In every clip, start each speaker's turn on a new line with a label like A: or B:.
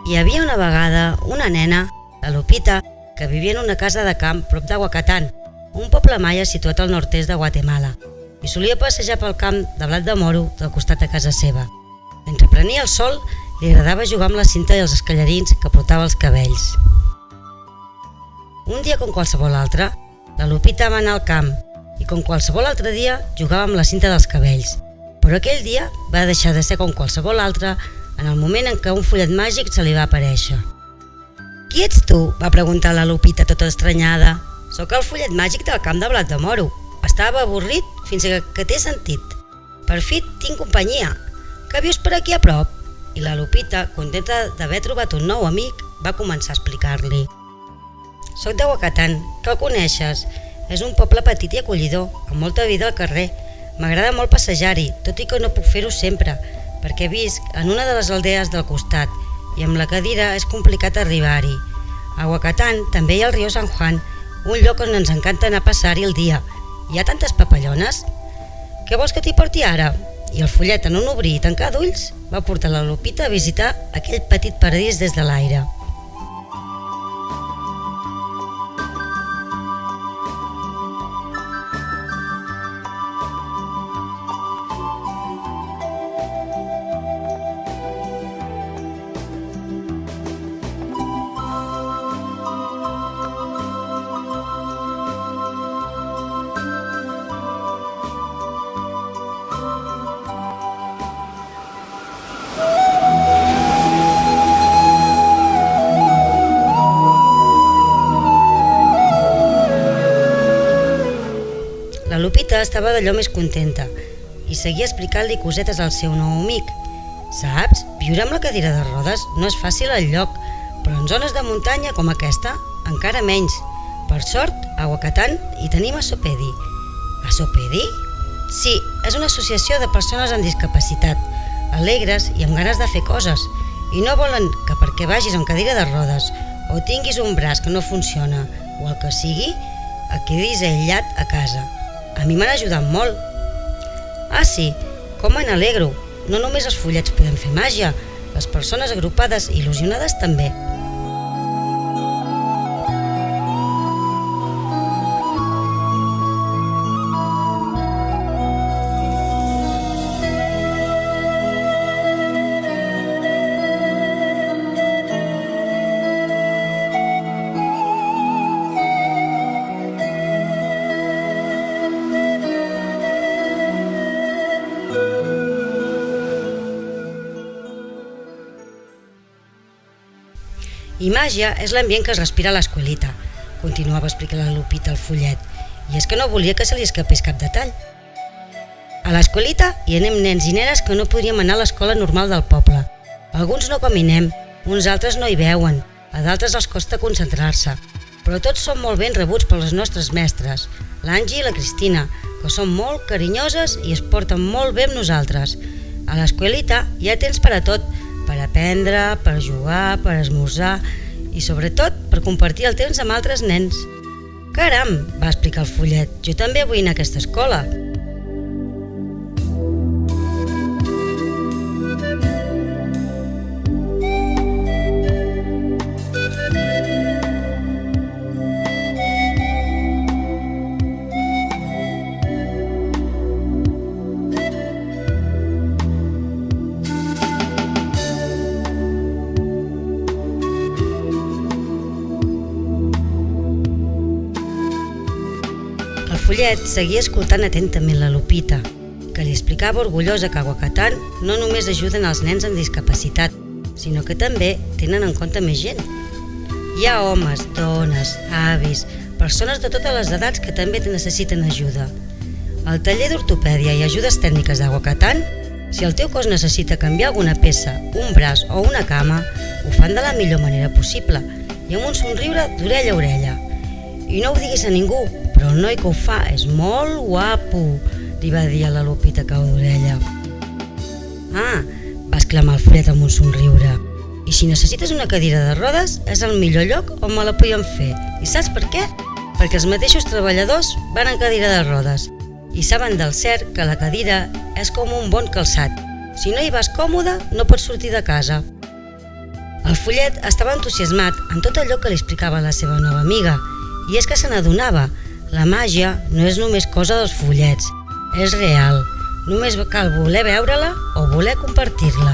A: Hi havia una vegada una nena, la Lupita, que vivia en una casa de camp prop de Huacatán, un poble maia situat al nord-est de Guatemala, i solia passejar pel camp de blat de moro del costat de casa seva. Mentre prenia el sol, li agradava jugar amb la cinta i els escallarins que portava als cabells. Un dia com qualsevol altre, la Lupita va anar al camp i com qualsevol altre dia jugava amb la cinta dels cabells, però aquell dia va deixar de ser com qualsevol altre en el moment en què un fullet màgic se li va aparèixer. «Qui ets tu?», va preguntar la Lupita tota estranyada. «Soc el fullet màgic del camp de blat de moro. Estava avorrit fins que t'he sentit. Per fi tinc companyia. Que vius per aquí a prop?» I la Lupita, contenta d'haver trobat un nou amic, va començar a explicar-li. «Soc de Huacatán, que el coneixes. És un poble petit i acollidor, amb molta vida al carrer. M'agrada molt passejar-hi, tot i que no puc fer-ho sempre, perquè visc en una de les aldees del costat i amb la cadira és complicat arribar-hi. A Huacatán també hi ha el riu San Juan, un lloc on ens encanta anar a passar-hi el dia. Hi ha tantes papallones. Què vols que t'hi porti ara?» I el fullet, en un obrir i tancar d'ulls, va portar la Lupita a visitar aquell petit paradís des de l'aire. La Lupita estava d'allò més contenta i seguia explicant-li cosetes al seu nou amic. «Saps? Viure amb la cadira de rodes no és fàcil enlloc, però en zones de muntanya com aquesta encara menys. Per sort, a Huacatán hi tenim Asopedi». «Asopedi?» «Sí, és una associació de persones amb discapacitat, alegres i amb ganes de fer coses, i no volen que perquè vagis amb cadira de rodes o tinguis un braç que no funciona o el que sigui, et quedis aïllat a casa. A mi m'han ajudat molt». «Ah, sí? Com me n'alegro. No només els fullets podem fer màgia, les persones agrupades i il·lusionades també». «I màgia és l'ambient que es respira a l'escolita», continuava explicant la Lupita al fullet, i és que no volia que se li escapés cap detall. «A l'escolita hi anem nens i nenes que no podríem anar a l'escola normal del poble. Alguns no caminem, uns altres no hi veuen, a d'altres els costa concentrar-se, però tots són molt ben rebuts per les nostres mestres, l'Angie i la Cristina, que són molt carinyoses i es porten molt bé amb nosaltres. A l'escolita hi ha temps per a tot, per aprendre, per jugar, per esmorzar i sobretot per compartir el temps amb altres nens». «Caram!», va explicar el fullet, «jo també vull anar a aquesta escola». El fullet seguia escoltant atentament la Lupita, que li explicava orgullosa que a Huacatán no només ajuden els nens amb discapacitat, sinó que també tenen en compte més gent. Hi ha homes, dones, avis, persones de totes les edats que també necessiten ajuda. Al taller d'ortopèdia i ajudes tècniques de Huacatán, si el teu cos necessita canviar alguna peça, un braç o una cama, ho fan de la millor manera possible i amb un somriure d'orella a orella. «I no ho diguis a ningú, però el noi que ho fa és molt guapo», li va dir a la Lupita cau d'orella. «Ah», va exclamar el fullet amb un somriure, «i si necessites una cadira de rodes és el millor lloc on me la podíem fer. I saps per què? Perquè els mateixos treballadors van en cadira de rodes i saben del cert que la cadira és com un bon calçat. Si no hi vas còmode, no pots sortir de casa». El follet estava entusiasmat amb tot allò que li explicava la seva nova amiga, i és que se n'adonava, la màgia no és només cosa dels follets, és real, només cal voler veure-la o voler compartir-la.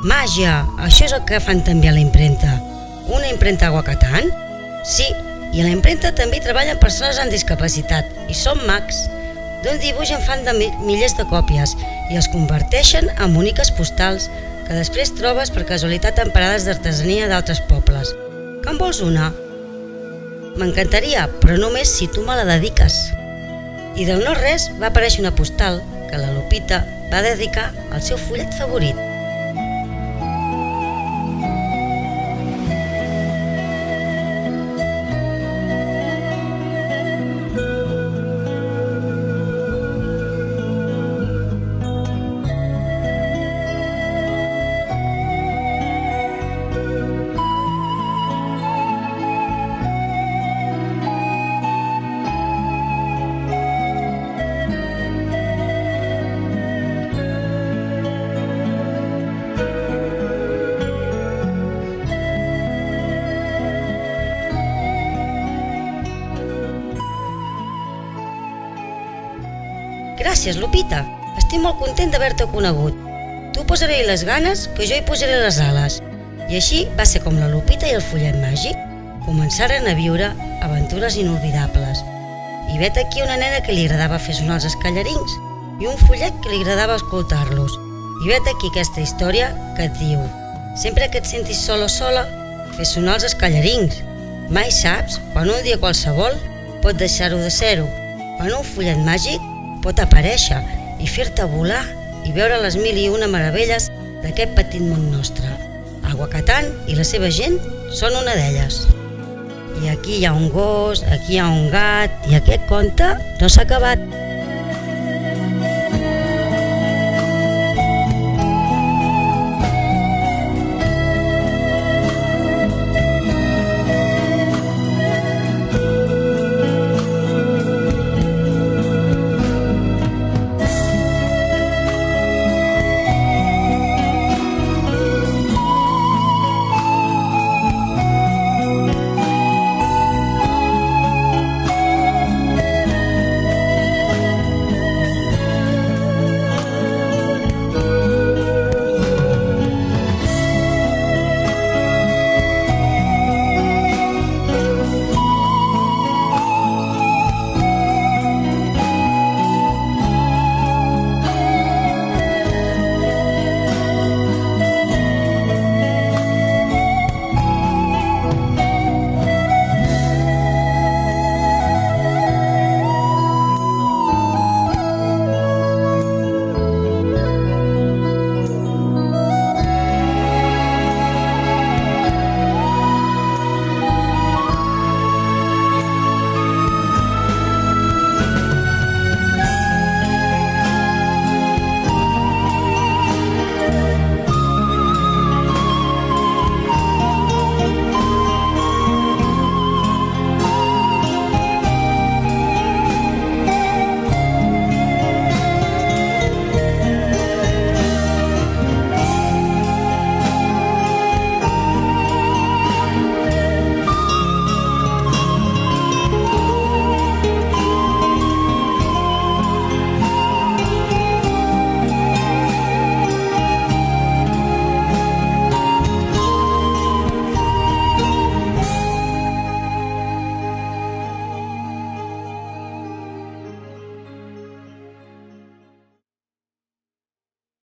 A: Màgia, això és el que fan també a la impremta. Una impremta Aguacatán? Sí, i a la impremta també hi treballen persones amb discapacitat i són mags. D'un dibuix en fan de milers de còpies i els converteixen en boniques postals que després trobes per casualitat en parades d'artesania d'altres pobles. Que en vols una? M'encantaria, però només si tu me la dediques. I del no res va aparèixer una postal que la Lupita va dedicar al seu follet favorit. Gràcies, Lupita. Estic molt content d'haver-te conegut. Tu posaré les ganes, que jo hi posaré les ales. I així va ser com la Lupita i el follet màgic començaren a viure aventures inolvidables. I vet aquí una nena que li agradava fer sonar els escallarins i un follet que li agradava escoltar-los. I vet aquí aquesta història que et diu: sempre que et sentis sol o sola, fes sonar els escallarins. Mai saps quan un dia qualsevol pot deixar-ho de ser-ho, quan un follet màgic pot aparèixer i fer-te volar i veure les mil i una meravelles d'aquest petit món nostre. Aguacatán i la seva gent són una d'elles. I aquí hi ha un gos, aquí hi ha un gat i aquest conte no s'ha acabat.